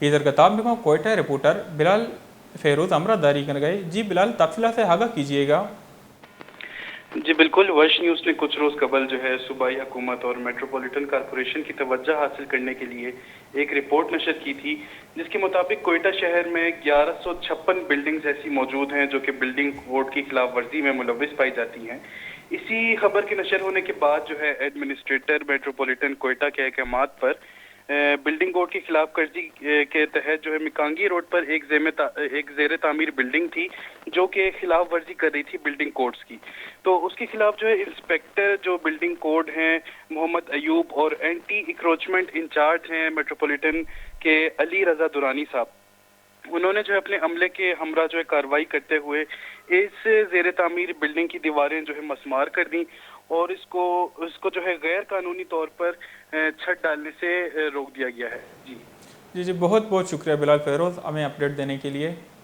इधर गताब में कोयटा रिपोर्टर बिलाल फेरोज अमरादारी कर गए। जी बिलाल, तफसीलात से आगाह कीजिएगा। जी बिल्कुल, वर्ष न्यूज़ ने कुछ रोज़ कबल जो है सूबाई हुकूमत और मेट्रोपॉलिटन कॉरपोरेशन की तवज्जो हासिल करने के लिए एक रिपोर्ट नशर की थी, जिसके मुताबिक कोयटा शहर में 1156 बिल्डिंग्स ऐसी मौजूद हैं जो कि बिल्डिंग कोड की खिलाफ वर्जी में मुलविस पाई जाती हैं। इसी खबर के नशर होने के बाद जो है एडमिनिस्ट्रेटर मेट्रोपॉलिटन कोयटा के अहकामात पर बिल्डिंग कोड की खिलाफ वर्जी के तहत जो है मिकांगी रोड पर एक ज़ेर तामीर बिल्डिंग थी जो कि खिलाफ वर्जी कर रही थी बिल्डिंग कोड्स की। तो उसके खिलाफ जो है इंस्पेक्टर जो बिल्डिंग कोड हैं मोहम्मद अयूब और एंटी इंक्रोचमेंट इंचार्ज हैं मेट्रोपॉलिटन के अली रजा दुरानी साहब, उन्होंने जो है अपने अमले के हमरा जो है कार्रवाई करते हुए इस ज़ेर तामीर बिल्डिंग की दीवारें जो है मसमार कर दी और इसको जो है गैर कानूनी तौर पर छत डालने से रोक दिया गया है। जी जी बहुत बहुत शुक्रिया बिलाल फेरोज हमें अपडेट देने के लिए।